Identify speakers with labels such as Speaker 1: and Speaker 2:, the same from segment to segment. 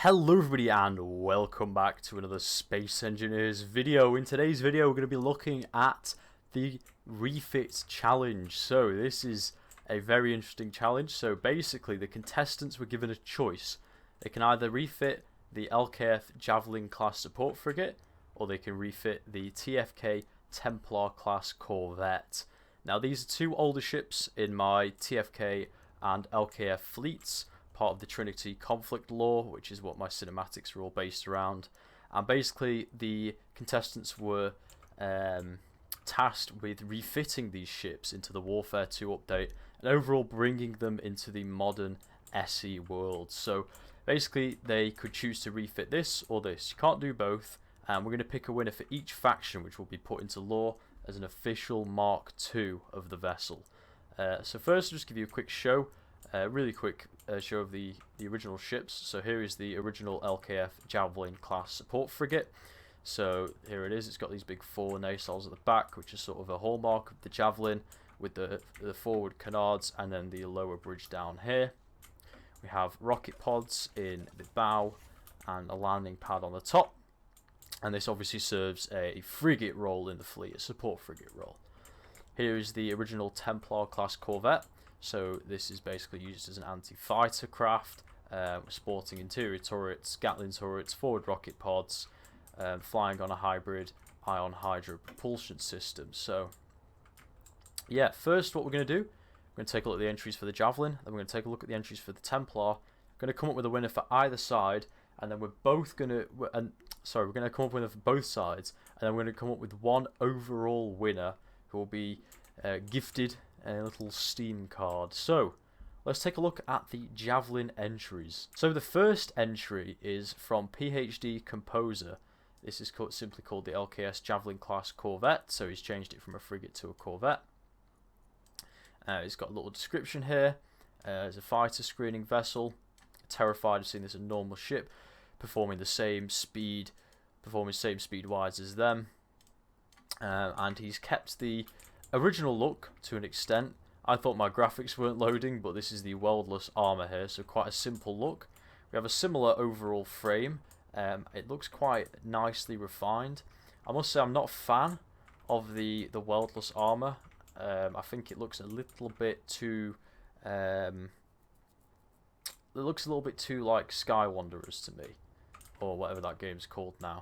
Speaker 1: Hello everybody and welcome back to another Space Engineers video. In today's video we're going to be looking at the refit challenge. So this is a very interesting challenge. So basically the contestants were given a choice. They can either refit the LKF Javelin class support frigate, or they can refit the TFK Templar class corvette. Now these are two older ships in my TFK and LKF fleets, part of the Trinity conflict lore, which is what my cinematics are all based around. And basically the contestants were tasked with refitting these ships into the Warfare 2 update and overall bringing them into the modern SE world. So basically they could choose to refit this or this. You can't do both, and we're going to pick a winner for each faction, which will be put into lore as an official Mark II of the vessel. So first I'll just give you a quick show. Really quick show of the original ships. So here is the original LKF Javelin class support frigate. So here it is. It's got these big four nacelles at the back, which is sort of a hallmark of the Javelin, with the forward canards and then the lower bridge down here. We have rocket pods in the bow and a landing pad on the top. And this obviously serves a frigate role in the fleet, a support frigate role. Here is the original Templar class corvette. So this is basically used as an anti-fighter craft, sporting interior turrets, Gatling turrets, forward rocket pods, flying on a hybrid ion hydro propulsion system. So yeah, first what we're going to do, we're going to take a look at the entries for the Javelin, then we're going to take a look at the entries for the Templar. We're going to come up with a winner for either side, and then we're going to come up with a winner for both sides, and then we're going to come up with one overall winner who will be gifted a little Steam card. So let's take a look at the Javelin entries. So the first entry is from PhD Composer. This is simply called the LKS Javelin class corvette, so he's changed it from a frigate to a corvette. It's got a little description here. It's a fighter screening vessel, terrified of seeing this a normal ship, performing same speed wise as them, and he's kept the original look to an extent. I thought my graphics weren't loading, but this is the weldless armour here, so quite a simple look. We have a similar overall frame. It looks quite nicely refined. I must say I'm not a fan of the weldless armour. I think it looks a little bit too like Sky Wanderers to me, or whatever that game's called now.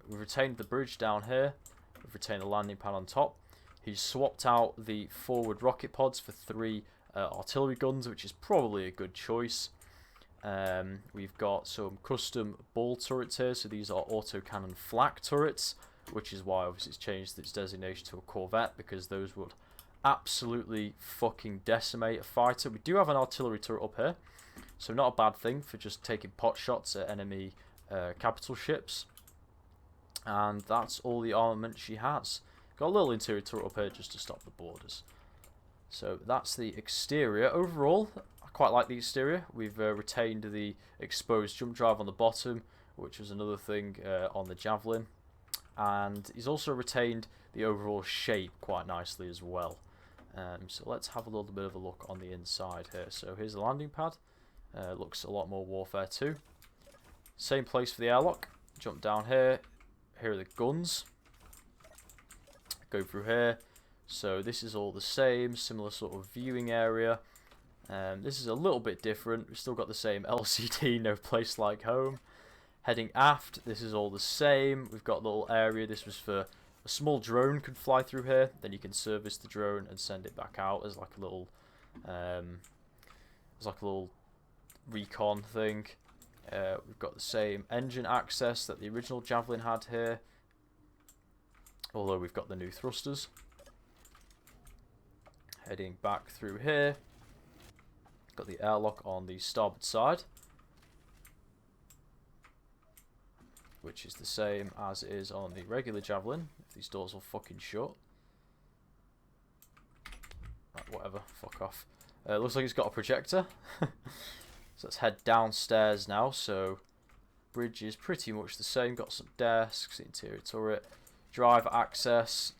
Speaker 1: We've retained the bridge down here. We've retained the landing pad on top. He's swapped out the forward rocket pods for 3 artillery guns, which is probably a good choice. We've got some custom ball turrets here, so these are autocannon flak turrets, which is why obviously it's changed its designation to a corvette, because those would absolutely fucking decimate a fighter. We do have an artillery turret up here, so not a bad thing for just taking pot shots at enemy capital ships. And that's all the armament she has. Got a little interior turret up here just to stop the borders. So that's the exterior. Overall, I quite like the exterior. We've retained the exposed jump drive on the bottom, which was another thing on the Javelin. And he's also retained the overall shape quite nicely as well. So let's have a little bit of a look on the inside here. So here's the landing pad. Looks a lot more Warfare 2. Same place for the airlock. Jump down here. Here are the guns. Go through here. So this is all the same, similar sort of viewing area. This is a little bit different. We've still got the same LCD, no place like home. Heading aft, this is all the same. We've got a little area. This was for a small drone could fly through here. Then you can service the drone and send it back out as like a little, recon thing. We've got the same engine access that the original Javelin had here, although we've got the new thrusters. Heading back through here, got the airlock on the starboard side, which is the same as it is on the regular Javelin, if these doors will fucking shut. Right, whatever, fuck off. Looks like it's got a projector. So let's head downstairs now. So bridge is pretty much the same, got some desks, interior turret, drive access.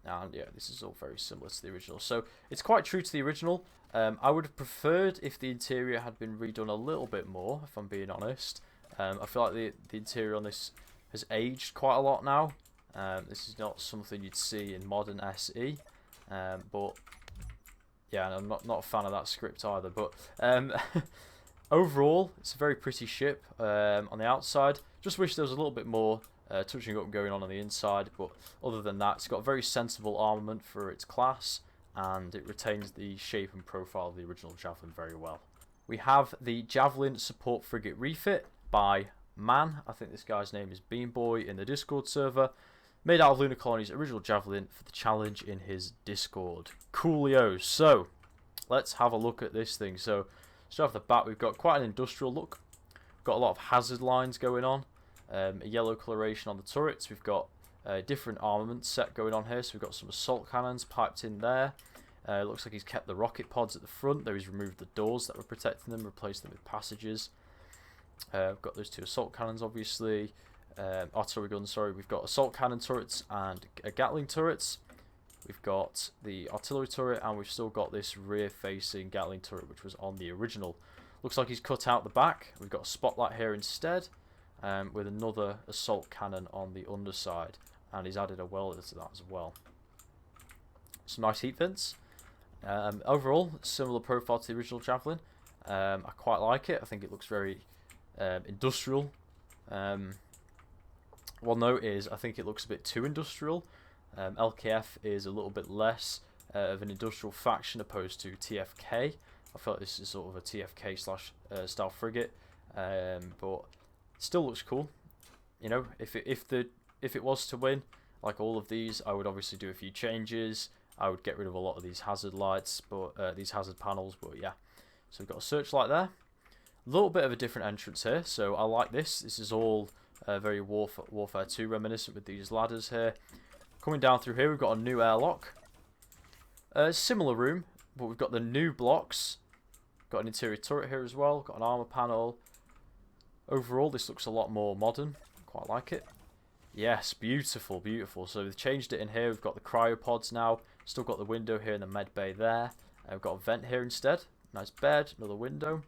Speaker 1: And yeah, this is all very similar to the original. So it's quite true to the original. I would have preferred if the interior had been redone a little bit more, if I'm being honest. I feel like the interior on this has aged quite a lot now. This is not something you'd see in modern SE. But yeah, I'm not a fan of that script either. But overall, it's a very pretty ship on the outside. Just wish there was a little bit more touching up going on the inside, but other than that, it's got a very sensible armament for its class, and it retains the shape and profile of the original Javelin very well. We have the Javelin Support Frigate Refit by Man. I think this guy's name is Beanboy in the Discord server. Made out of Lunar Colony's original Javelin for the challenge in his Discord. Coolio. So, let's have a look at this thing. So, straight off the bat, we've got quite an industrial look. We've got a lot of hazard lines going on. A yellow coloration on the turrets. We've got different armament set going on here. So we've got some assault cannons piped in there. Looks like he's kept the rocket pods at the front, though he's removed the doors that were protecting them, replaced them with passages. We've got those two assault cannons, obviously. Artillery guns, sorry. We've got assault cannon turrets and Gatling turrets. We've got the artillery turret, and we've still got this rear-facing Gatling turret, which was on the original. Looks like he's cut out the back. We've got a spotlight here instead. With another assault cannon on the underside, and he's added a welder to that as well. Some nice heat vents. Overall, similar profile to the original Javelin. I quite like it. I think it looks very industrial. One note is I think it looks a bit too industrial. LKF is a little bit less of an industrial faction opposed to TFK. I feel like this is sort of a TFK slash style frigate, but still looks cool. You know, if it was to win, like all of these, I would obviously do a few changes. I would get rid of a lot of these hazard lights, but these hazard panels. But yeah, so we've got a searchlight there. A little bit of a different entrance here, so I like this. This is all very Warfare 2 reminiscent with these ladders here. Coming down through here, we've got a new airlock. Similar room, but we've got the new blocks. Got an interior turret here as well. Got an armour panel. Overall, this looks a lot more modern. Quite like it. Yes, beautiful, beautiful. So we've changed it in here. We've got the cryopods now. Still got the window here in the med bay there. We've got a vent here instead. Nice bed, another window.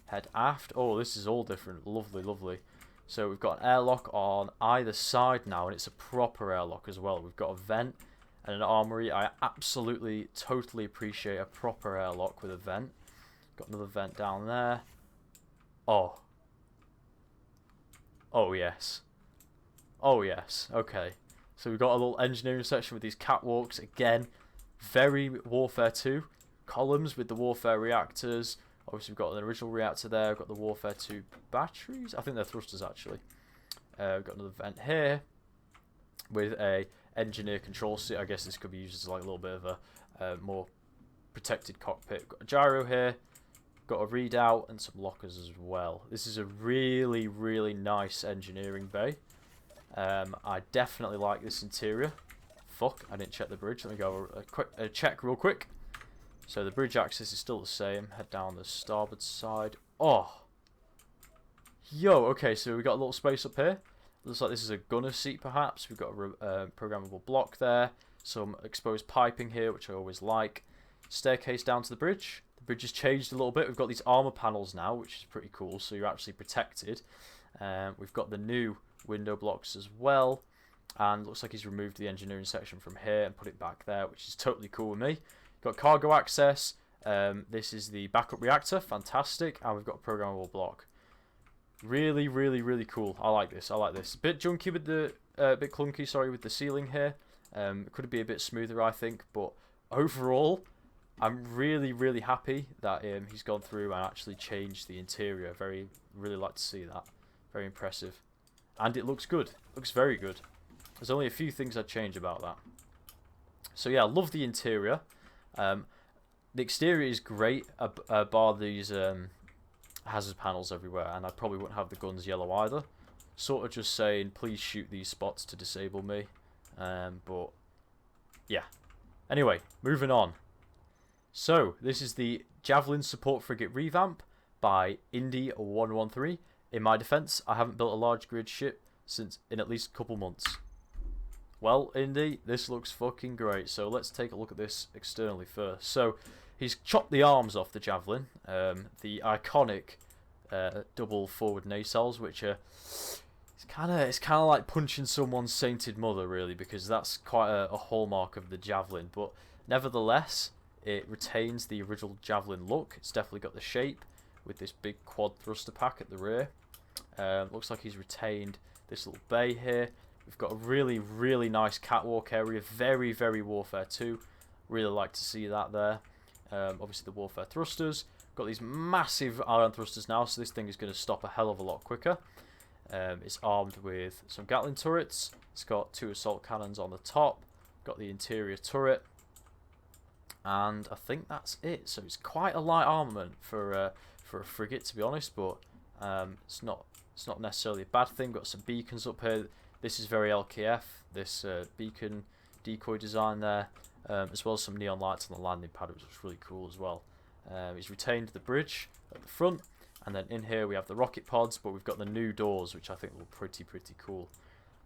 Speaker 1: Head aft. Oh, this is all different. Lovely, lovely. So we've got an airlock on either side now, and it's a proper airlock as well. We've got a vent and an armory. I absolutely, totally appreciate a proper airlock with a vent. Got another vent down there. Oh. Oh, yes. Oh, yes. Okay. So we've got a little engineering section with these catwalks. Again, very Warfare 2. Columns with the Warfare reactors. Obviously, we've got an original reactor there. We've got the Warfare 2 batteries. I think they're thrusters, actually. We've got another vent here with a engineer control seat. I guess this could be used as like a little bit of a more protected cockpit. Got a gyro here. Got a readout and some lockers as well. This is a really, really nice engineering bay. I definitely like this interior. Fuck, I didn't check the bridge. Let me go check real quick. So the bridge axis is still the same. Head down the starboard side. Oh. Yo, okay, so we've got a little space up here. Looks like this is a gunner seat perhaps. We've got a programmable block there. Some exposed piping here, which I always like. Staircase down to the bridge. The bridge has changed a little bit. We've got these armor panels now, which is pretty cool. So you're actually protected. We've got the new window blocks as well. And looks like he's removed the engineering section from here and put it back there, which is totally cool with me. Got cargo access. This is the backup reactor. Fantastic. And we've got a programmable block. Really, really, really cool. I like this. I like this. A bit junky with the... bit clunky, sorry, with the ceiling here. It could be a bit smoother, I think. But overall, I'm really, really happy that he's gone through and actually changed the interior. Really like to see that. Very impressive. And it looks good. Looks very good. There's only a few things I'd change about that. So yeah, I love the interior. The exterior is great, bar these hazard panels everywhere, and I probably wouldn't have the guns yellow either. Sort of just saying, please shoot these spots to disable me. But yeah. Anyway, moving on. So this is the Javelin Support Frigate Revamp by Indy113. In my defense, I haven't built a large grid ship in at least a couple months. Well, Indy, this looks fucking great. So let's take a look at this externally first. So he's chopped the arms off the Javelin, the iconic double forward nacelles, which are it's kind of like punching someone's sainted mother, really, because that's quite a hallmark of the Javelin. But nevertheless, it retains the original Javelin look. It's definitely got the shape with this big quad thruster pack at the rear. Looks like he's retained this little bay here. We've got a really, really nice catwalk area. Very, very Warfare 2. Really like to see that there. Obviously the Warfare thrusters. Got these massive iron thrusters now, so this thing is going to stop a hell of a lot quicker. It's armed with some Gatling turrets. It's got 2 assault cannons on the top. Got the interior turret. And I think that's it. So it's quite a light armament for a frigate, to be honest, but it's not necessarily a bad thing. Got some beacons up here. This is very LKF, this beacon decoy design there, as well as some neon lights on the landing pad, which was really cool as well. He's retained the bridge at the front, and then in here we have the rocket pods, but we've got the new doors, which I think look pretty cool.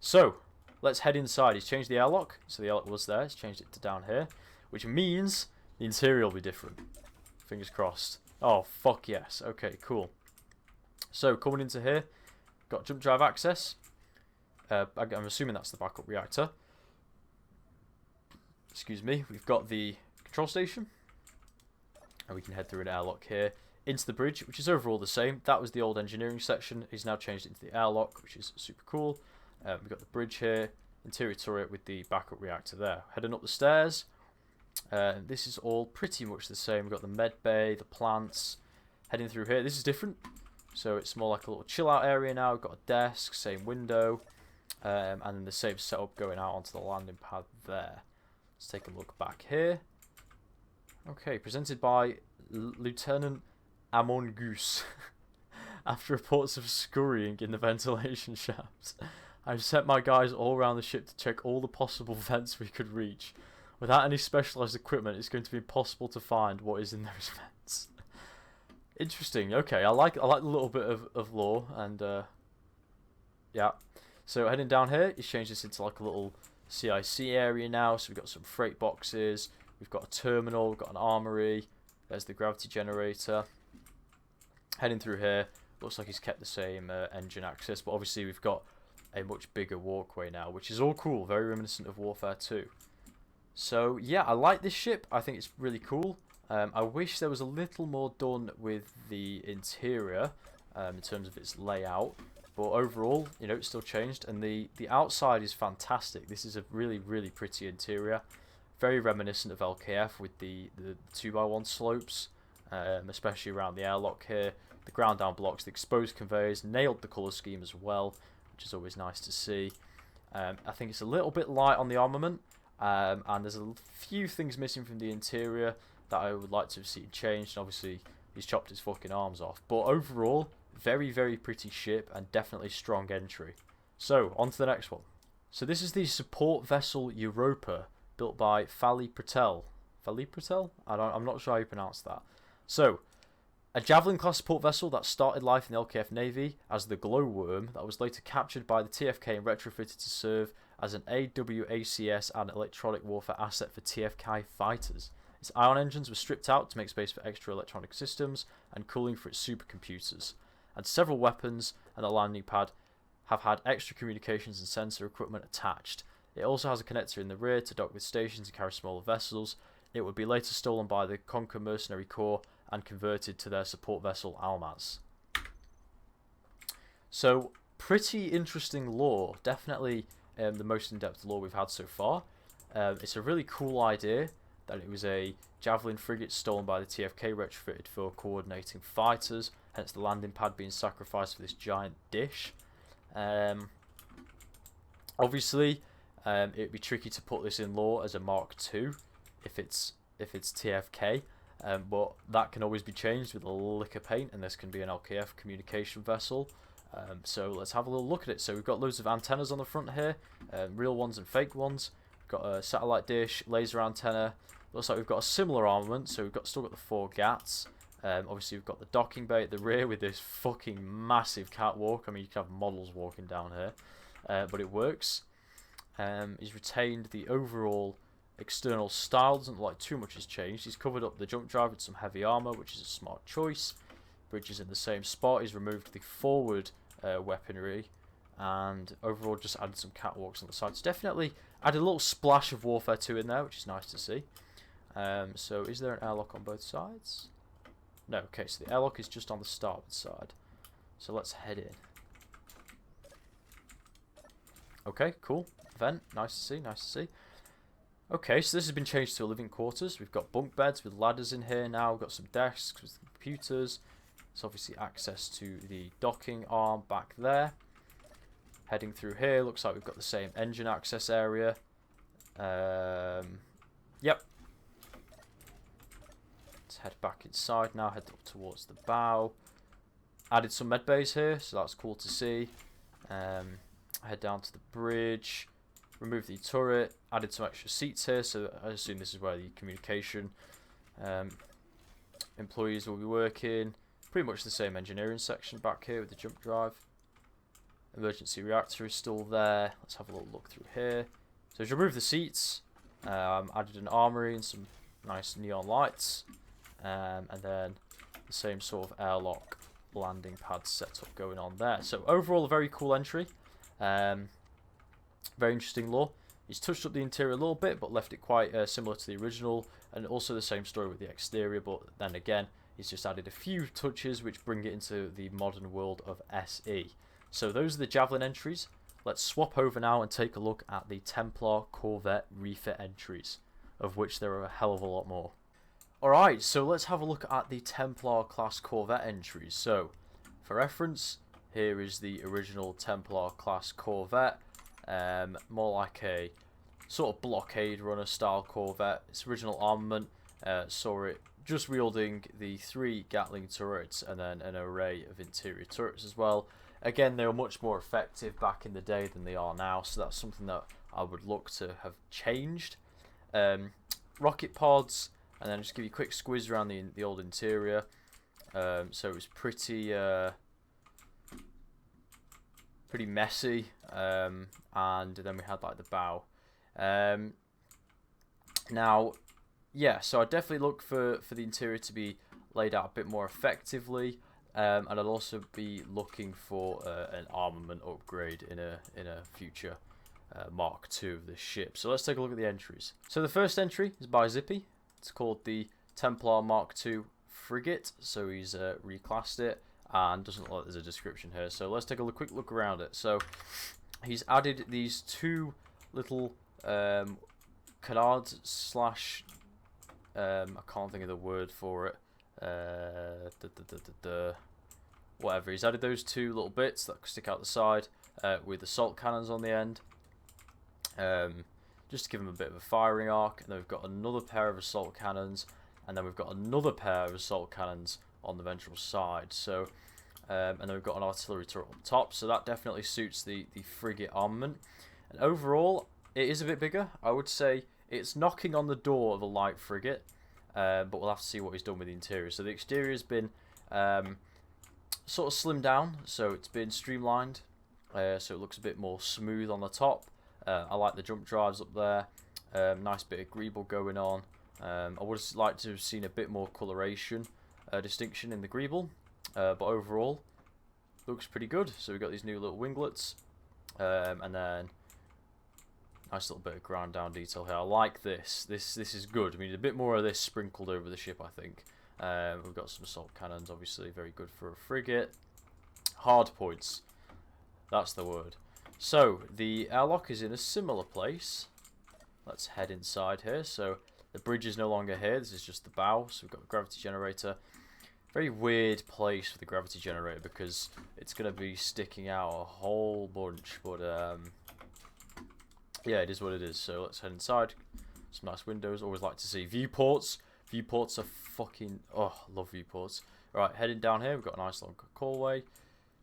Speaker 1: So let's head inside. He's changed the airlock, so the airlock was there. He's changed it to down here, which means the interior will be different. Fingers crossed. Oh, fuck yes. Okay, cool. So coming into here, got jump drive access. I'm assuming that's the backup reactor. Excuse me. We've got the control station. And we can head through an airlock here into the bridge, which is overall the same. That was the old engineering section. He's now changed it into the airlock, which is super cool. We've got the bridge here, interior turret with the backup reactor there. Heading up the stairs. This is all pretty much the same. We've got the med bay, the plants. Heading through here. This is different. So it's more like a little chill out area now. We've got a desk, same window. And then the same setup going out onto the landing pad there. Let's take a look back here. Okay, presented by Lieutenant Amongoose. After reports of scurrying in the ventilation shafts, I've sent my guys all around the ship to check all the possible vents we could reach. Without any specialised equipment, it's going to be impossible to find what is in those vents. Interesting. Okay, I like a little bit of lore, and yeah. So heading down here, he's changed this into like a little CIC area now. So we've got some freight boxes, we've got a terminal, we've got an armory. There's the gravity generator. Heading through here, looks like he's kept the same engine access, but obviously we've got a much bigger walkway now, which is all cool, very reminiscent of Warfare 2. So yeah, I like this ship. I think it's really cool. I wish there was a little more done with the interior in terms of its layout. But overall, you know, it's still changed, and the outside is fantastic. This is a really pretty interior, very reminiscent of LKF with the 2x1 slopes, especially around the airlock here. The ground down blocks, the exposed conveyors, nailed the colour scheme as well, which is always nice to see. I think it's a little bit light on the armament, and there's a few things missing from the interior that I would like to have seen changed. And obviously, he's chopped his fucking arms off, but overall, very pretty ship and definitely strong entry. So on to the next one. So this is the support vessel Europa, built by Fali Patel. Fali Patel? I'm not sure how you pronounce that. So a Javelin class support vessel that started life in the LKF Navy as the Glowworm, that was later captured by the TFK and retrofitted to serve as an AWACS and electronic warfare asset for TFK fighters. Its ion engines were stripped out to make space for extra electronic systems and cooling for its supercomputers. And several weapons and the landing pad have had extra communications and sensor equipment attached. It also has a connector in the rear to dock with stations and carry smaller vessels. It would be later stolen by the Conquer Mercenary Corps and converted to their support vessel Almaz. So, pretty interesting lore. Definitely the most in-depth lore we've had so far. It's a really cool idea that it was a Javelin frigate stolen by the TFK retrofitted for coordinating fighters, hence the landing pad being sacrificed for this giant dish. Obviously, it'd be tricky to put this in lore as a Mark II if it's TFK, but that can always be changed with a lick of paint, and this can be an LKF communication vessel. So let's have a little look at it. So we've got loads of antennas on the front here, real ones and fake ones. We've got a satellite dish, laser antenna. Looks like we've got a similar armament, so we've still got the 4 GATs. Obviously we've got the docking bay at the rear with this fucking massive catwalk. I mean, you can have models walking down here, but it works. He's retained the overall external style. Doesn't look like too much has changed. He's covered up the jump drive with some heavy armour, which is a smart choice. Bridge is in the same spot. He's removed the forward weaponry, and overall just added some catwalks on the sides. Definitely added a little splash of Warfare 2 in there, which is nice to see. So is there an airlock on both sides? No. Okay, so the airlock is just on the starboard side. So let's head in. Okay, cool. Vent, nice to see, nice to see. Okay, so this has been changed to living quarters. We've got bunk beds with ladders in here now. We've got some desks with computers. There's obviously access to the docking arm back there. Heading through here, looks like we've got the same engine access area. Yep. Let's head back inside now, head up towards the bow. Added some med bays here, so that's cool to see. Head down to the bridge. Remove the turret. Added some extra seats here, so I assume this is where the communication employees will be working. Pretty much the same engineering section back here with the jump drive. Emergency reactor is still there. Let's have a little look through here. So to remove the seats, added an armory and some nice neon lights, and then the same sort of airlock landing pad setup going on there. So overall, a very cool entry. Very interesting lore. He's touched up the interior a little bit, but left it quite similar to the original, and also the same story with the exterior. But then again, he's just added a few touches which bring it into the modern world of SE. So those are the Javelin entries. Let's swap over now and take a look at the Templar Corvette refit entries, of which there are a hell of a lot more. Alright, so let's have a look at the Templar class Corvette entries. So, for reference, here is the original Templar class Corvette. More like a sort of blockade runner style Corvette. Its original armament saw it just wielding the 3 Gatling turrets and then an array of interior turrets as well. Again, they were much more effective back in the day than they are now, so that's something that I would look to have changed. Rocket pods, and then just give you a quick squiz around the old interior. So it was pretty messy, and then we had like the bow. Now, yeah, so I definitely look for the interior to be laid out a bit more effectively. And I'd also be looking for an armament upgrade in a future Mark II of this ship. So let's take a look at the entries. So the first entry is by Zippy. It's called the Templar Mark II frigate. So he's reclassed it and doesn't look like there's a description here. So let's take a quick look around it. So he's added these 2 little canards slash I can't think of the word for it. Whatever, he's added those 2 little bits that stick out the side with assault cannons on the end, just to give them a bit of a firing arc. And then we've got another pair of assault cannons, and then we've got another pair of assault cannons on the ventral side. So and then we've got an artillery turret on top, so that definitely suits the frigate armament. And overall, it is a bit bigger. I would say it's knocking on the door of a light frigate, but we'll have to see what he's done with the interior. So the exterior has been sort of slimmed down, so it's been streamlined, so it looks a bit more smooth on the top. I like the jump drives up there. Nice bit of greeble going on. I would have liked to have seen a bit more coloration distinction in the greeble, but overall looks pretty good. So we've got these new little winglets, and then nice little bit of ground down detail here. I like this. This is good. We need a bit more of this sprinkled over the ship, I think. We've got some assault cannons, obviously very good for a frigate. Hard points, that's the word. So the airlock is in a similar place. Let's head inside here. So the bridge is no longer here, this is just the bow. So we've got a gravity generator. Very weird place for the gravity generator because it's going to be sticking out a whole bunch, but yeah, it is what it is. So let's head inside. Some nice windows, always like to see viewports. Viewports are fucking... oh, love viewports. Alright, heading down here, we've got a nice long hallway.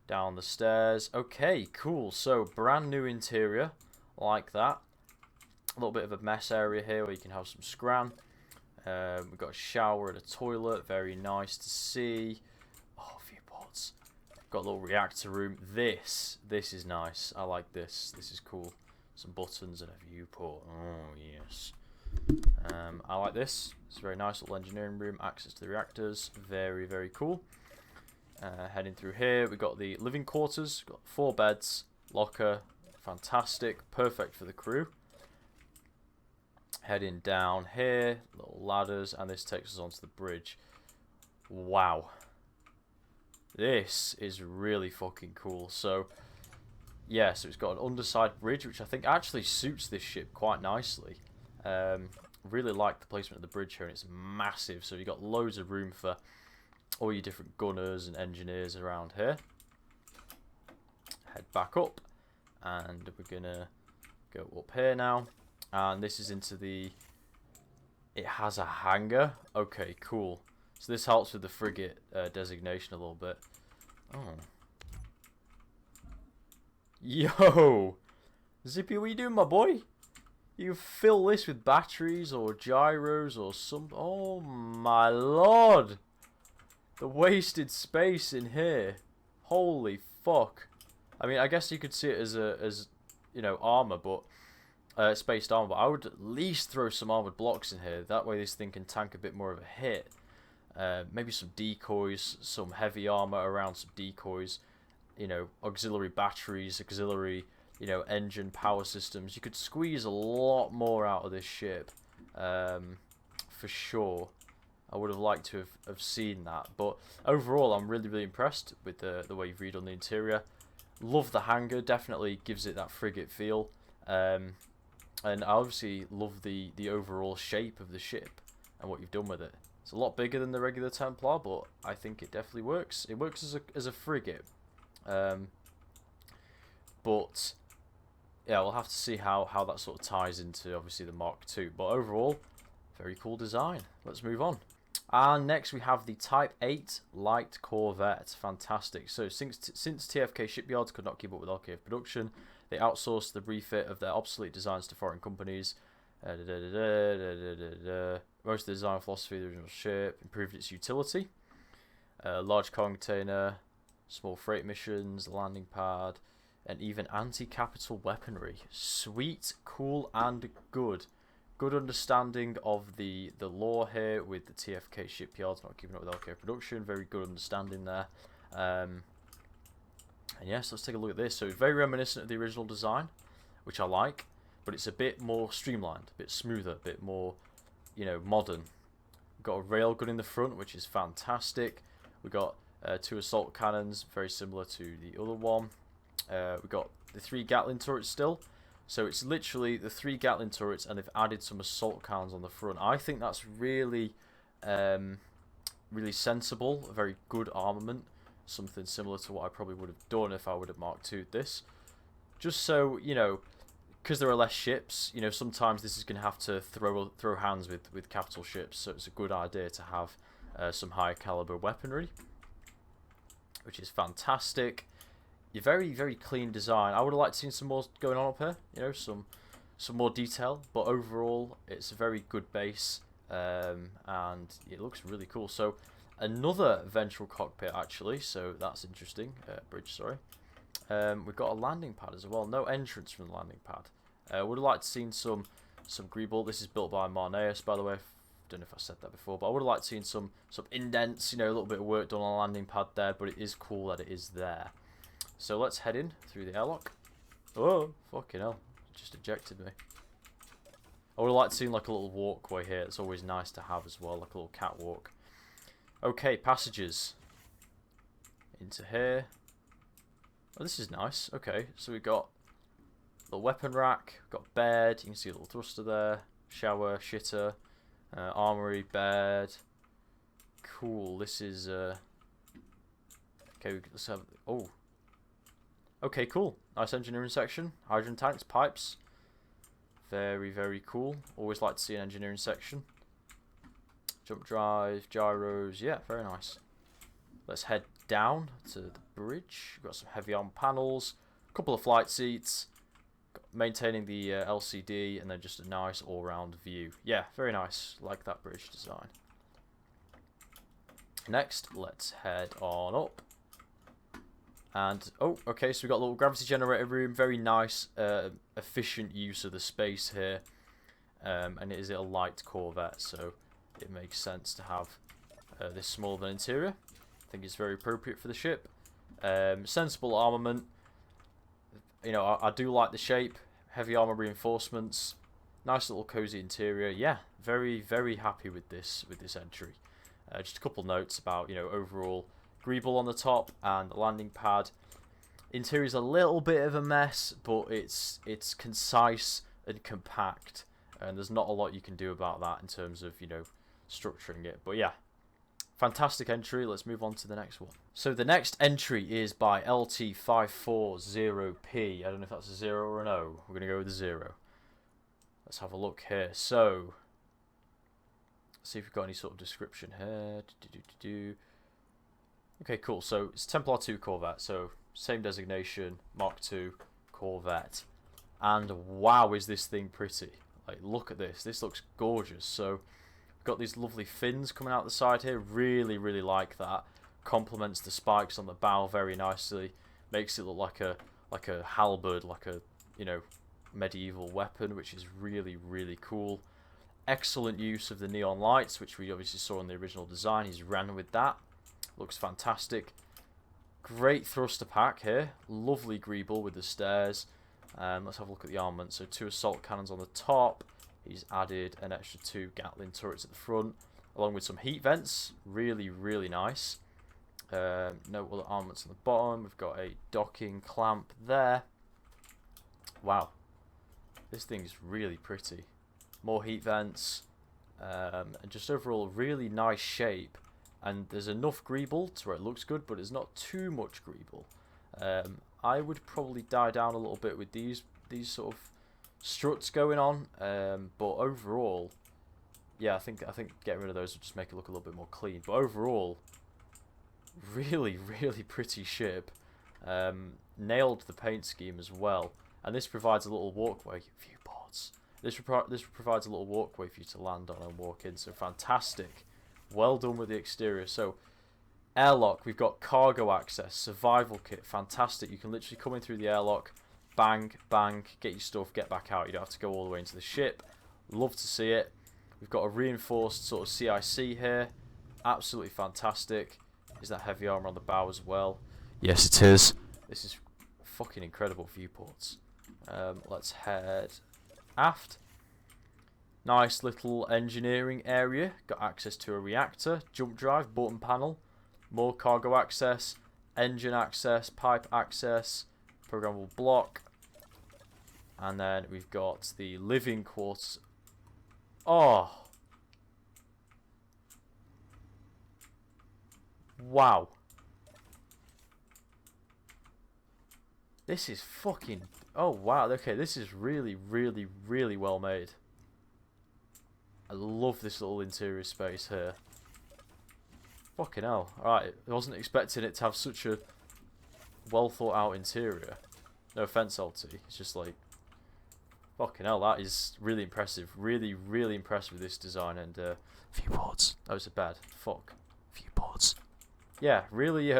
Speaker 1: Down the stairs. Okay, cool. So, brand new interior. Like that. A little bit of a mess area here where you can have some scran. We've got a shower and a toilet. Very nice to see. Oh, viewports. Got a little reactor room. This is nice. I like this. This is cool. some buttons and a viewport. Oh yes. I like this. It's a very nice little engineering room. Access to the reactors. Very, very cool. Heading through here, we've got the living quarters. Got 4 beds, locker. Fantastic. Perfect for the crew. Heading down here, little ladders, and this takes us onto the bridge. Wow. This is really fucking cool. So, yeah, so it's got an underside bridge, which I think actually suits this ship quite nicely. Really like the placement of the bridge here, and it's massive, so you've got loads of room for all your different gunners and engineers around here. Head back up, and we're gonna go up here now, and this is into the... It has a hangar. Okay, cool. So this helps with the frigate designation a little bit. Oh. Yo! Zippy, what are you doing, my boy? You fill this with batteries or gyros or some... Oh my lord! The wasted space in here. Holy fuck. I mean, I guess you could see it as you know, armour, but... spaced armour, but I would at least throw some armoured blocks in here. That way this thing can tank a bit more of a hit. Maybe some decoys, some heavy armour around some decoys. You know, auxiliary batteries, auxiliary... You know, engine power systems. You could squeeze a lot more out of this ship, for sure. I would have liked to have seen that, but overall, I'm really impressed with the way you've redone the interior. Love the hangar. Definitely gives it that frigate feel, and I obviously love the overall shape of the ship and what you've done with it. It's a lot bigger than the regular Templar, but I think it definitely works. It works as a frigate, but yeah, we'll have to see how that sort of ties into, obviously, the Mark II. But overall, very cool design. Let's move on. And next we have the Type 8 Light Corvette. Fantastic. So since TFK shipyards could not keep up with LKF production, they outsourced the refit of their obsolete designs to foreign companies. Most of the design philosophy of the original ship improved its utility. Large cargo container, small freight missions, landing pad, and even anti-capital weaponry. Sweet, cool, and good. Good understanding of the lore here with the TFK shipyards not keeping up with LK production. Very good understanding there. And yes, let's take a look at this. So it's very reminiscent of the original design, which I like, but it's a bit more streamlined, a bit smoother, a bit more, you know, modern. We've got a railgun in the front, which is fantastic. We've got 2 assault cannons, very similar to the other one. We've got the 3 Gatling turrets still. So it's literally the 3 Gatling turrets, and they've added some assault cannons on the front. I think that's really, really sensible. A very good armament. Something similar to what I probably would have done if I would have Mark II'd this. Just so, you know, because there are less ships, you know, sometimes this is going to have to throw hands with capital ships. So it's a good idea to have some higher caliber weaponry, which is fantastic. Very clean design. I would have liked to see some more going on up here, you know, some more detail, but overall it's a very good base, and it looks really cool. So another ventral cockpit actually, so that's interesting. Bridge, sorry. We've got a landing pad as well. No entrance from the landing pad. Would have liked to seen some greeble. This is built by Marneus, by the way. Don't know if I said that before, but I would have liked to seen some indents, you know, a little bit of work done on the landing pad there, but it is cool that it is there. So let's head in through the airlock. Oh, fucking hell. Just ejected me. I would have liked to see like a little walkway here. It's always nice to have as well, like a little catwalk. Okay, passages. Into here. Oh, this is nice. Okay, so we've got the weapon rack, we've got bed, you can see a little thruster there, shower, shitter, armory, bed. Cool, this is... Okay, let's have... Oh. Okay, cool. Nice engineering section. Hydrogen tanks, pipes. Very cool. Always like to see an engineering section. Jump drive, gyros. Yeah, very nice. Let's head down to the bridge. We've got some heavy arm panels. A couple of flight seats. Maintaining the LCD. And then just a nice all-round view. Yeah, very nice. Like that bridge design. Next, let's head on up. And, oh, okay, so we've got a little gravity generator room. Very nice, efficient use of the space here. And it is a light corvette, so it makes sense to have this small of an interior. I think it's very appropriate for the ship. Sensible armament. You know, I do like the shape. Heavy armor reinforcements. Nice little cozy interior. Yeah, very, very happy with this entry. Just a couple notes about, you know, overall greeble on the top and the landing pad. Interior's a little bit of a mess, but it's concise and compact, and there's not a lot you can do about that in terms of, you know, structuring it. But yeah, fantastic entry. Let's move on to the next one. So the next entry is by LT540P. I don't know if that's a 0 or an O. We're going to go with a 0. Let's have a look here. So, let's see if we've got any sort of description here. Okay, cool. So it's Templar 2 Corvette. So same designation, Mark II Corvette. And wow, is this thing pretty. Like, look at this. This looks gorgeous. So we've got these lovely fins coming out the side here. Really, really like that. Complements the spikes on the bow very nicely. Makes it look like a halberd, like a, you know, medieval weapon, which is really, really cool. Excellent use of the neon lights, which we obviously saw in the original design. He's ran with that. Looks fantastic. Great thruster pack here. Lovely greeble with the stairs. Let's have a look at the armament. So 2 assault cannons on the top. He's added an extra 2 Gatling turrets at the front, along with some heat vents. Really, really nice. No other armaments on the bottom. We've got a docking clamp there. Wow. This thing's really pretty. More heat vents. And just overall really nice shape. And there's enough greeble to where it looks good, but it's not too much greeble. I would probably die down a little bit with these sort of struts going on. But overall, yeah, I think getting rid of those would just make it look a little bit more clean. But overall, really, really pretty ship. Nailed the paint scheme as well. And this provides a little walkway. Viewports. This provides a little walkway for you to land on and walk in. So fantastic. Well done with the exterior. So airlock, we've got cargo access, survival kit, fantastic. You can literally come in through the airlock, bang, bang, get your stuff, get back out. You don't have to go all the way into the ship. Love to see it. We've got a reinforced sort of CIC here. Absolutely fantastic. Is that heavy armor on the bow as well? Yes, it is. This is fucking incredible viewports. Let's head aft. Nice little engineering area. Got access to a reactor, jump drive, button panel, more cargo access, engine access, pipe access, programmable block, and then we've got the living quarters. Oh, wow. This is fucking... Oh, wow. Okay, this is really, really, really well made. I love this little interior space here. Fucking hell. Alright, I wasn't expecting it to have such a well thought out interior. No offense, LT. It's just like... Fucking hell, that is really impressive. Really, really impressed with this design. And, viewports. That was a bad. Fuck. Viewports. Yeah, really,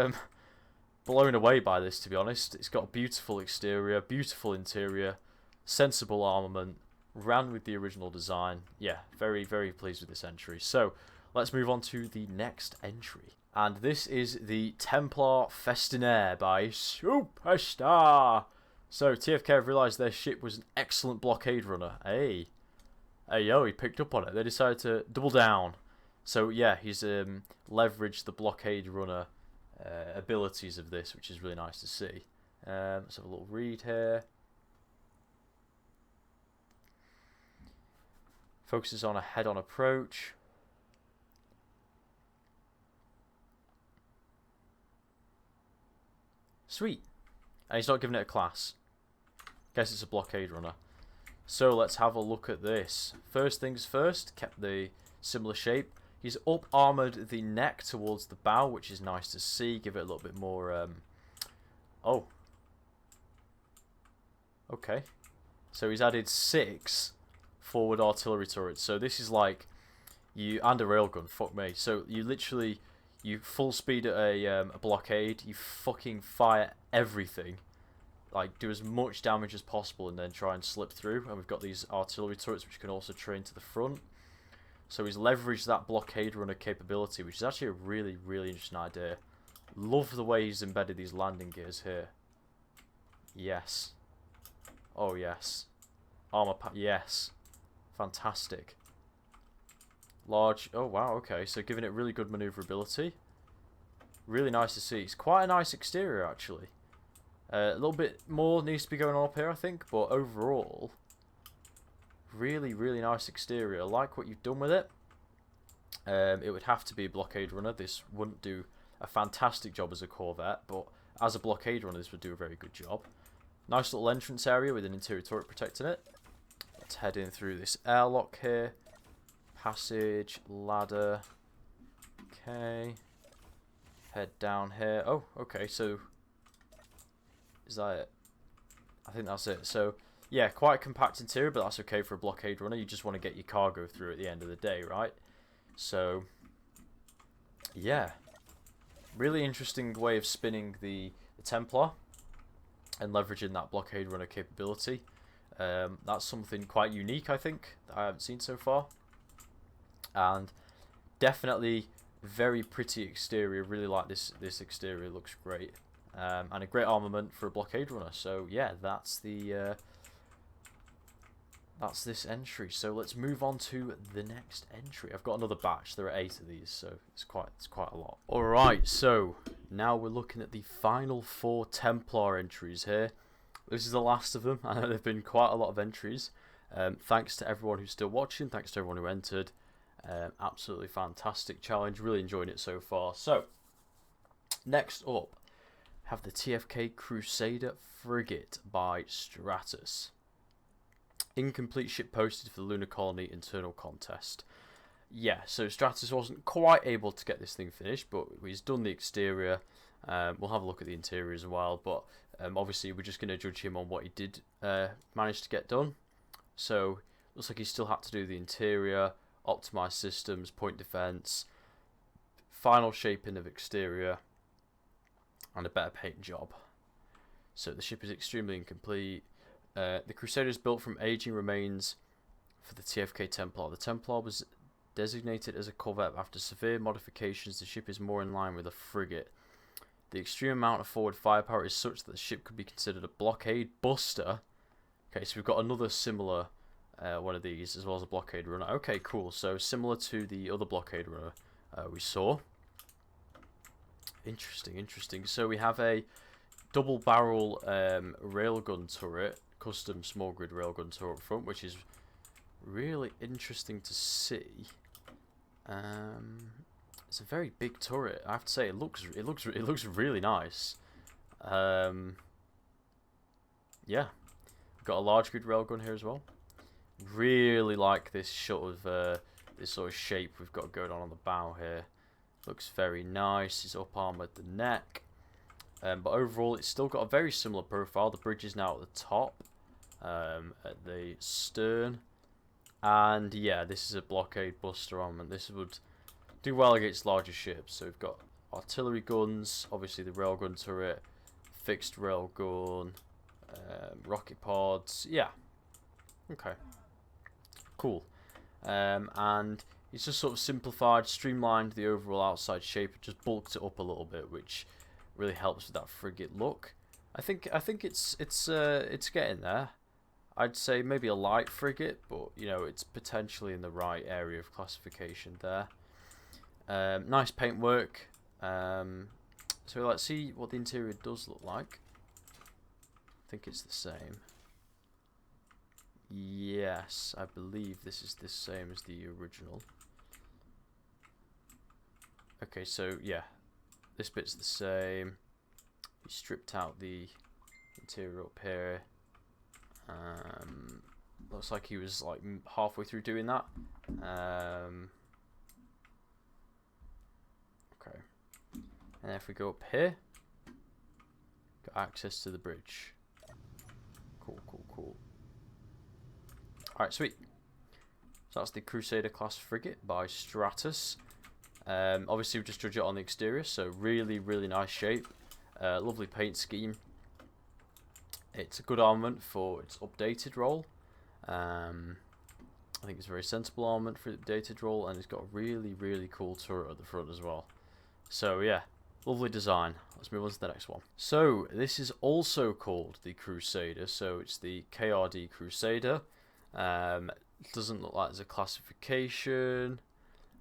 Speaker 1: blown away by this, to be honest. It's got a beautiful exterior, beautiful interior, sensible armament, ran with the original design. Yeah, very, very pleased with this entry. So, let's move on to the next entry. And this is the Templar Festinaire by Superstar. So, TFK have realised their ship was an excellent blockade runner. Hey, yo, he picked up on it. They decided to double down. So, yeah, he's leveraged the blockade runner abilities of this, which is really nice to see. Let's have a little read here. Focuses on a head-on approach. Sweet. And he's not giving it a class. Guess it's a blockade runner. So let's have a look at this. First things first, kept the similar shape. He's up-armoured the neck towards the bow, which is nice to see. Give it a little bit more... Oh. Okay. So he's added 6 forward artillery turrets. So this is like... and a railgun, fuck me. So you literally... You full speed at a blockade, you fucking fire everything. Like, do as much damage as possible and then try and slip through. And we've got these artillery turrets which can also train to the front. So he's leveraged that blockade runner capability, which is actually a really, really interesting idea. Love the way he's embedded these landing gears here. Yes. Oh, yes. Armor pack. Yes. Fantastic. Large. Oh, wow. Okay. So giving it really good maneuverability. Really nice to see. It's quite a nice exterior, actually. A little bit more needs to be going on up here, I think. But overall, really, really nice exterior. I like what you've done with it. It would have to be a blockade runner. This wouldn't do a fantastic job as a corvette, but as a blockade runner, this would do a very good job. Nice little entrance area with an interior turret protecting it. Let's head in through this airlock here. Passage, ladder. Okay. Head down here. Oh, okay, so is that it? I think that's it. So, yeah, quite a compact interior, but that's okay for a blockade runner. You just want to get your cargo through at the end of the day, right? So, yeah. Really interesting way of spinning the Templar and leveraging that blockade runner capability. That's something quite unique, I think, that I haven't seen so far. And definitely very pretty exterior. Really like this exterior. Looks great. And a great armament for a blockade runner. So yeah, that's this entry. So let's move on to the next entry. I've got another batch. There are 8 of these, so it's quite a lot. All right, so now we're looking at the final 4 Templar entries here. This is the last of them. I know there've been quite a lot of entries. Thanks to everyone who's still watching. Thanks to everyone who entered. Absolutely fantastic challenge. Really enjoying it so far. So next up, have the TFK Crusader Frigate by Stratus. Incomplete ship posted for the Lunar Colony internal contest. Yeah, so Stratus wasn't quite able to get this thing finished, but he's done the exterior. We'll have a look at the interior as well, but obviously we're just going to judge him on what he did manage to get done. So looks like he still had to do the interior, optimize systems, point defense, final shaping of exterior, and a better paint job. So the ship is extremely incomplete. The Crusader is built from aging remains for the TFK Templar. The Templar was designated as a corvette after severe modifications. The ship is more in line with a frigate. The extreme amount of forward firepower is such that the ship could be considered a blockade buster. Okay, so we've got another similar one of these, as well as a blockade runner. Okay, cool. So similar to the other blockade runner we saw. Interesting, interesting. So we have a double barrel railgun turret, custom small grid railgun turret up front, which is really interesting to see. It's a very big turret. I have to say, it looks really nice. Yeah, we've got a large grid railgun here as well. Really like this sort of shape we've got going on the bow here. Looks very nice. It's up arm at the neck. But overall, it's still got a very similar profile. The bridge is now at the top, at the stern. And yeah, this is a blockade buster armament. This would do well against larger ships. So we've got artillery guns, obviously the railgun turret, fixed railgun, rocket pods. Yeah. Okay. Cool. And it's just sort of simplified, streamlined the overall outside shape, and just bulked it up a little bit, which really helps with that frigate look. I think it's getting there. I'd say maybe a light frigate, but you know, it's potentially in the right area of classification there. Nice paintwork. So let's see what the interior does look like. I think it's the same. Yes, I believe this is the same as the original. Okay, so yeah, this bit's the same. He stripped out the interior up here. Looks like he was like halfway through doing that. Okay, and if we go up here, got access to the bridge. Cool, cool, cool. Alright, sweet. So that's the Crusader class frigate by Stratus. Obviously, we just judge it on the exterior, so really, really nice shape. Lovely paint scheme. It's a good armament for its updated role. I think it's a very sensible armament for the updated role, and it's got a really, really cool turret at the front as well. So yeah, lovely design. Let's move on to the next one. So this is also called the Crusader. So it's the KRD Crusader. It doesn't look like there's a classification.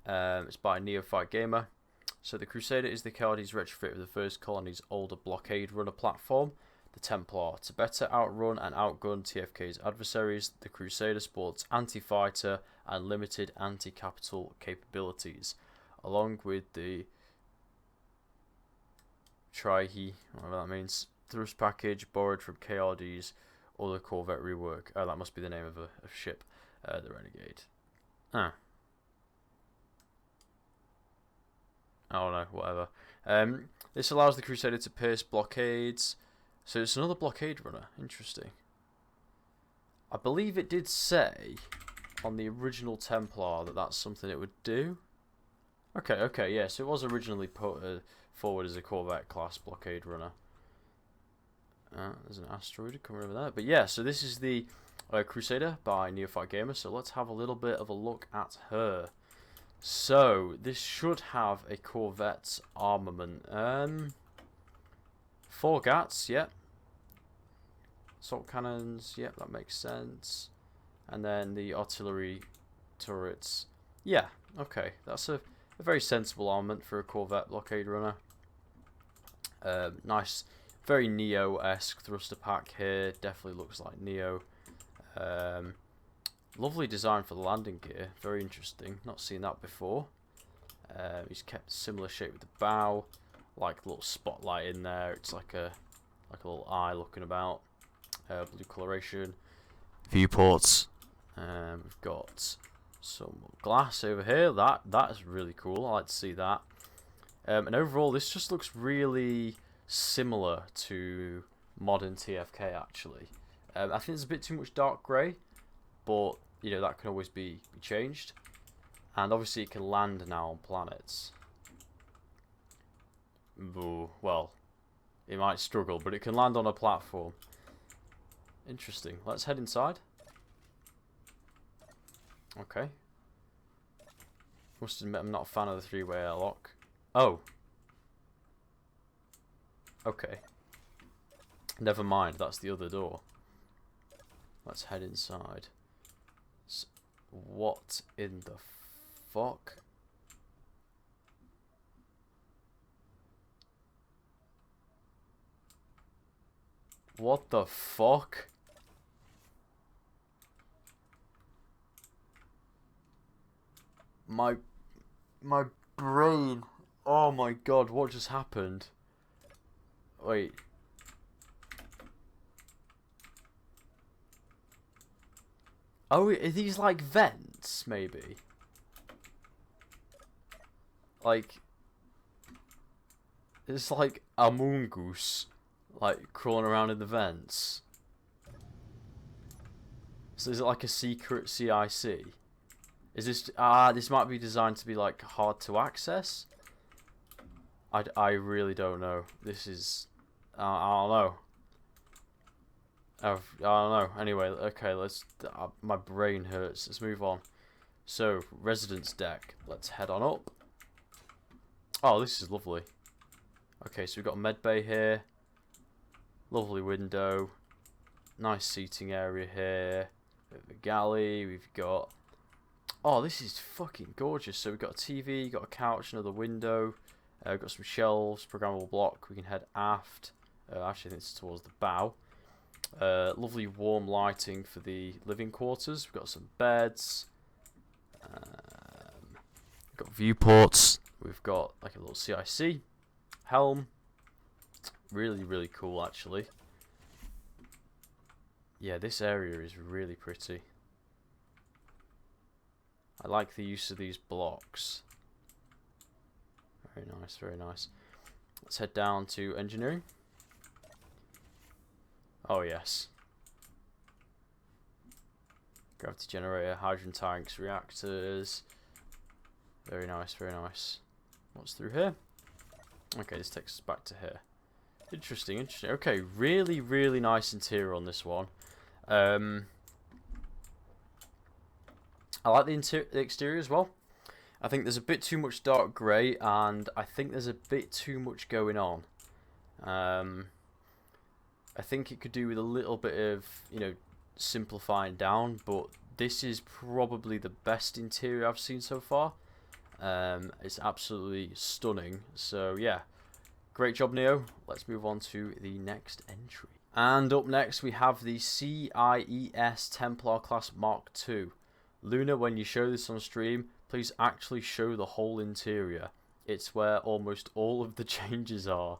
Speaker 1: It's by Neophyte Gamer. So the Crusader is the KRD's retrofit of the first colony's older blockade runner platform, the Templar. To better outrun and outgun TFK's adversaries, the Crusader sports anti-fighter and limited anti-capital capabilities, along with the Trihe, whatever that means, thrust package borrowed from KRD's other corvette rework. Oh, that must be the name of a ship, the Renegade. Ah. Oh no, whatever. This allows the Crusader to pierce blockades. So it's another blockade runner. Interesting. I believe it did say on the original Templar that that's something it would do. Okay, yeah, so it was originally put forward as a corvette class blockade runner. There's an asteroid coming over there. But yeah, so this is the Crusader by Neophyte Gamer. So let's have a little bit of a look at her. So this should have a corvette's armament. 4 gats, yep. Assault cannons, yep, that makes sense. And then the artillery turrets. Yeah, okay, that's a very sensible armament for a corvette blockade runner. Nice, very Neo-esque thruster pack here. Definitely looks like Neo. Lovely design for the landing gear. Very interesting. Not seen that before. He's kept a similar shape with the bow. Like a little spotlight in there. It's like a little eye looking about. Blue coloration. Viewports. We've got some glass over here. That is really cool. I like to see that. And overall, this just looks really similar to modern TFK actually. I think there's a bit too much dark grey, but you know that can always be changed. And obviously it can land now on planets. Ooh, well, it might struggle, but it can land on a platform. Interesting. Let's head inside. Okay. Must admit I'm not a fan of the 3-way airlock. Oh. Okay. Never mind, that's the other door. Let's head inside. What in the fuck? What the fuck? My brain. Oh my god, what just happened? Wait. Oh, are these like vents, maybe? Like, it's like a mongoose, like crawling around in the vents. So is it like a secret CIC? Is this this might be designed to be like hard to access? I really don't know. This is I don't know. I don't know. Anyway, okay, let's. My brain hurts. Let's move on. So, residence deck. Let's head on up. Oh, this is lovely. Okay, so we've got a med bay here. Lovely window. Nice seating area here. Bit of a galley. We've got. Oh, this is fucking gorgeous. So we've got a TV, got a couch, another window. We've got some shelves, programmable block. We can head aft. Actually, I think it's towards the bow. Lovely warm lighting for the living quarters. We've got some beds. We've got viewports. We've got like a little CIC. Helm. Really, really cool actually. Yeah, this area is really pretty. I like the use of these blocks. Very nice, very nice. Let's head down to engineering. Oh yes. Gravity generator, hydrogen tanks, reactors. Very nice, very nice. What's through here? Okay, this takes us back to here. Interesting, interesting. Okay, really, really nice interior on this one. I like the exterior as well. I think there's a bit too much dark grey, and I think there's a bit too much going on. I think it could do with a little bit of, you know, simplifying down, but this is probably the best interior I've seen so far. It's absolutely stunning. So yeah, great job, Neo. Let's move on to the next entry. And up next we have the CIES Templar class Mark II. Luna, when you show this on stream, please actually show the whole interior. It's where almost all of the changes are.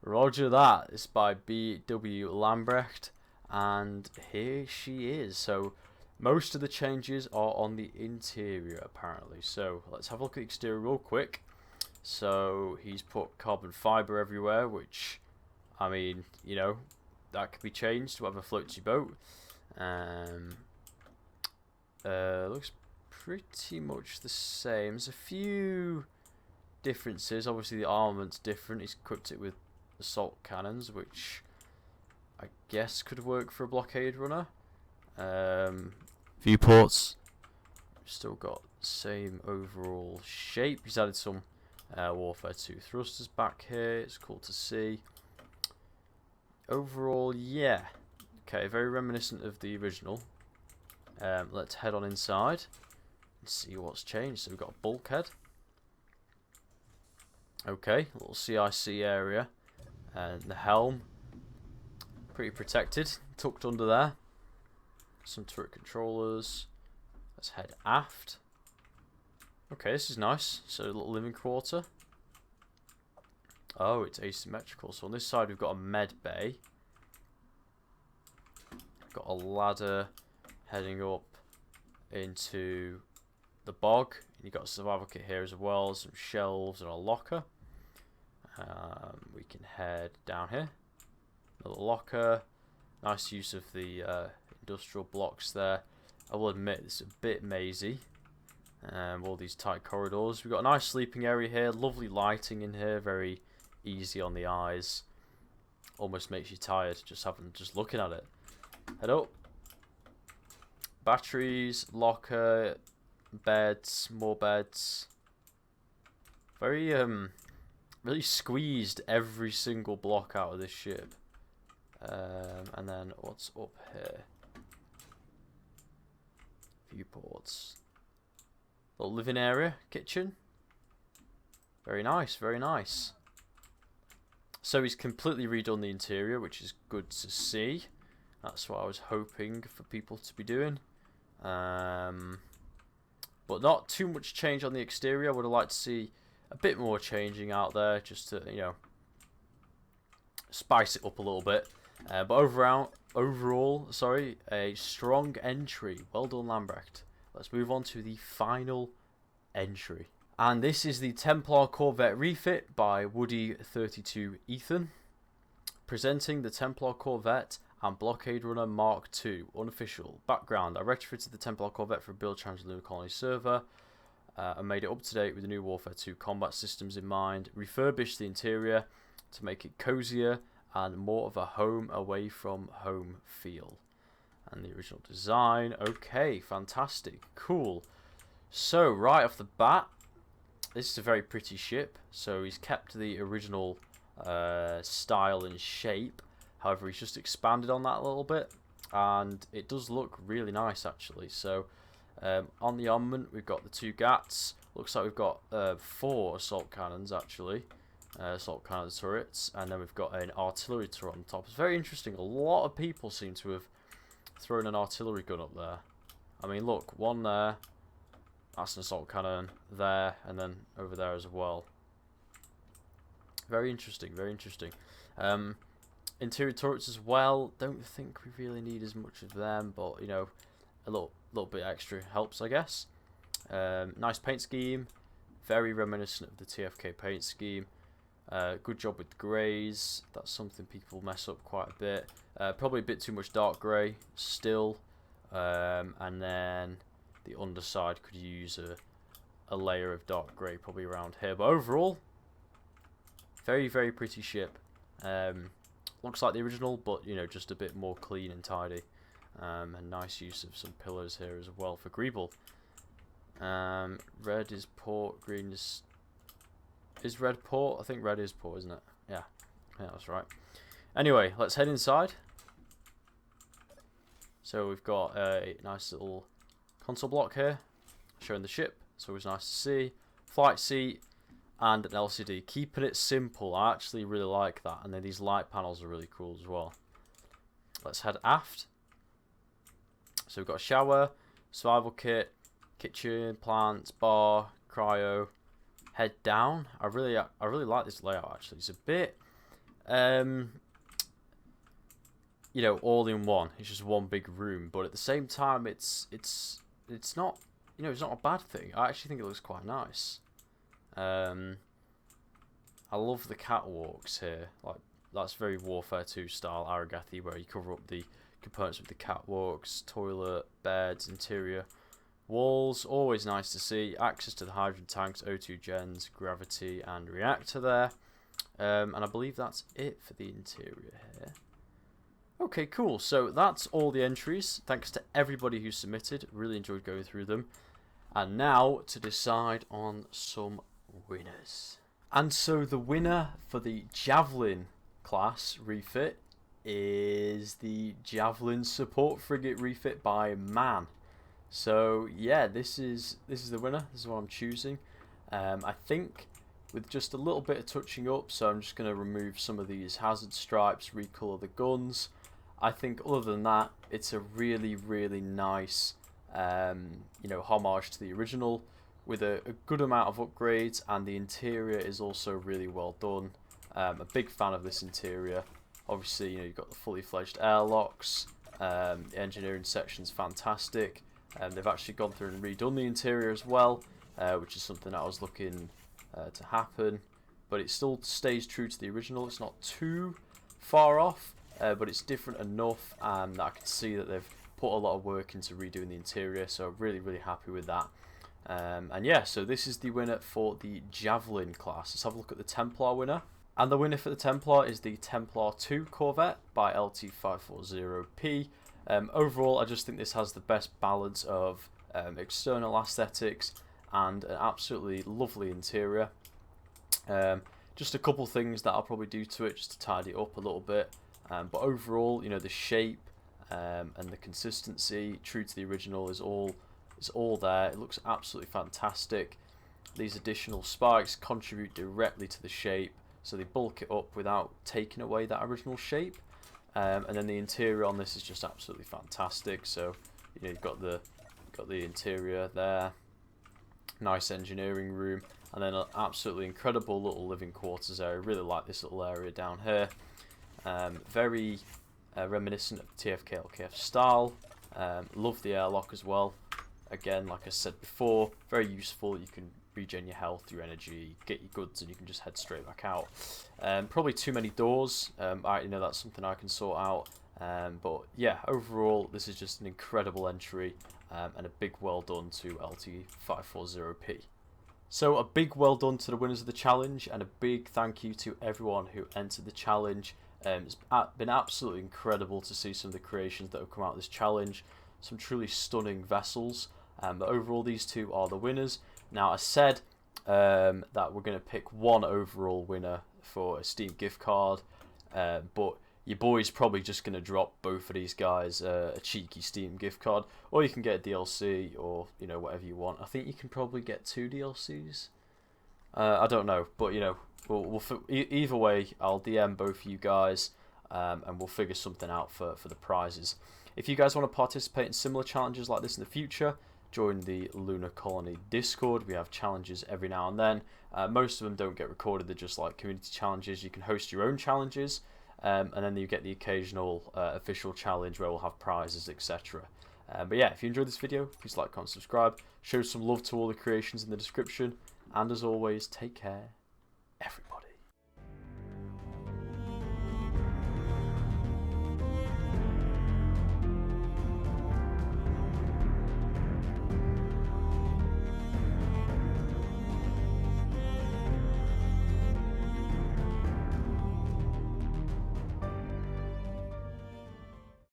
Speaker 1: Roger that. It's by B.W. Lambrecht, and here she is. So most of the changes are on the interior apparently. So let's have a look at the exterior real quick. So he's put carbon fibre everywhere, which, I mean, you know, that could be changed to whatever floats your boat. Looks pretty much the same. There's a few differences. Obviously the armament's different. He's equipped it with assault cannons, which I guess could work for a blockade runner. Viewports still got the same overall shape. He's added some Warfare 2 thrusters back here. It's cool to see. Overall, yeah, okay, very reminiscent of the original. Let's head on inside and see what's changed. So we've got a bulkhead. Okay, little CIC area. And the helm, pretty protected, tucked under there. Some turret controllers. Let's head aft. Okay, this is nice. So a little living quarter. Oh, it's asymmetrical. So on this side we've got a med bay. We've got a ladder heading up into the bog. And you've got a survival kit here as well, some shelves and a locker. We can head down here. Little locker. Nice use of the industrial blocks there. I will admit it's a bit mazy. All these tight corridors. We've got a nice sleeping area here. Lovely lighting in here. Very easy on the eyes. Almost makes you tired just looking at it. Head up. Batteries, locker, beds, more beds. Very really squeezed every single block out of this ship. And then what's up here? Viewports. Little living area, kitchen. Very nice, very nice. So he's completely redone the interior, which is good to see. That's what I was hoping for people to be doing. But not too much change on the exterior. I would have liked to see a bit more changing out there, just to, you know, spice it up a little bit. But overall, sorry, a strong entry. Well done, Lambrecht. Let's move on to the final entry. And this is the Templar Corvette refit by Woody32 Ethan. Presenting the Templar Corvette and Blockade Runner Mark II. Unofficial. Background. I retrofitted the Templar Corvette for a build challenge Lunar Colony server. And made it up to date with the new Warfare 2 combat systems in mind. Refurbished the interior to make it cozier and more of a home away from home feel. And the original design. Okay, fantastic. Cool. So, right off the bat, this is a very pretty ship. So, he's kept the original style and shape. However, he's just expanded on that a little bit. And it does look really nice, actually. So, on the armament, we've got the 2 GATs. Looks like we've got 4 assault cannons, actually. Assault cannon turrets. And then we've got an artillery turret on top. It's very interesting. A lot of people seem to have thrown an artillery gun up there. I mean, look. One there. That's an assault cannon there. And then over there as well. Very interesting. Very interesting. Interior turrets as well. Don't think we really need as much of them. But, you know, a little bit extra helps, I guess. Nice paint scheme, very reminiscent of the TFK paint scheme. Good job with greys. That's something people mess up quite a bit. Probably a bit too much dark grey still. And then the underside could use a layer of dark grey probably around here. But overall, very, very pretty ship. Looks like the original, but you know, just a bit more clean and tidy. And nice use of some pillars here as well for greeble. Red is port, green is red port? I think red is port, isn't it? Yeah, that's right. Anyway, let's head inside. So we've got a nice little console block here, showing the ship. It's always nice to see. Flight seat and an LCD. Keeping it simple. I actually really like that. And then these light panels are really cool as well. Let's head aft. So we've got a shower, survival kit, kitchen, plants, bar, cryo. Head down. I really like this layout actually. It's a bit you know, all in one. It's just one big room, but at the same time it's not, you know, it's not a bad thing. I actually think it looks quite nice. I love the catwalks here. Like, that's very Warfare 2 style Aragathi, where you cover up the components with the catwalks, toilet, beds, interior walls. Always nice to see. Access to the hydrogen tanks, O2 gens, gravity, and reactor there. And I believe that's it for the interior here. Okay, cool. So that's all the entries. Thanks to everybody who submitted. Really enjoyed going through them. And now to decide on some winners. And so the winner for the Javelin class refit is the Javelin support frigate refit by Man. So yeah, this is the winner. This is what I'm choosing. I think with just a little bit of touching up, so I'm just going to remove some of these hazard stripes, recolor the guns. I think other than that, it's a really, really nice you know, homage to the original with a good amount of upgrades, and the interior is also really well done. A big fan of this interior. Obviously, you know, you've got the fully fledged airlocks. The engineering section's fantastic. They've actually gone through and redone the interior as well, which is something that I was looking to happen. But it still stays true to the original. It's not too far off, but it's different enough that I can see that they've put a lot of work into redoing the interior. So really, really happy with that. And yeah, so this is the winner for the Javelin class. Let's have a look at the Templar winner. And the winner for the Templar is the Templar 2 Corvette by LT540P. Overall, I just think this has the best balance of external aesthetics and an absolutely lovely interior. Just a couple things that I'll probably do to it just to tidy it up a little bit. But overall, you know, the shape and the consistency, true to the original, is all there. It looks absolutely fantastic. These additional spikes contribute directly to the shape, so they bulk it up without taking away that original shape. And then the interior on this is just absolutely fantastic. So you know, you've got the interior there, nice engineering room, and then an absolutely incredible little living quarters area. Really like this little area down here. Very reminiscent of TFK LKF style. Love the airlock as well. Again, like I said before, very useful. You can regen your health, your energy, get your goods, and you can just head straight back out. Probably too many doors. You know, that's something I can sort out. But yeah, overall, this is just an incredible entry, and a big well done to LT540P. So a big well done to the winners of the challenge, and a big thank you to everyone who entered the challenge. It's been absolutely incredible to see some of the creations that have come out of this challenge. Some truly stunning vessels. But overall, these two are the winners. Now, I said that we're going to pick one overall winner for a Steam gift card, but your boy's probably just going to drop both of these guys a cheeky Steam gift card, or you can get a DLC, or you know, whatever you want. I think you can probably get 2 DLCs. I don't know, but you know, either way, I'll DM both of you guys, and we'll figure something out for the prizes. If you guys want to participate in similar challenges like this in the future, join the Lunar Colony Discord. We have challenges every now and then. Most of them don't get recorded. They're just like community challenges. You can host your own challenges, and then you get the occasional official challenge where we'll have prizes, etc. But yeah, if you enjoyed this video, please like, comment, subscribe. Show some love to all the creations in the description. And as always, take care, everybody.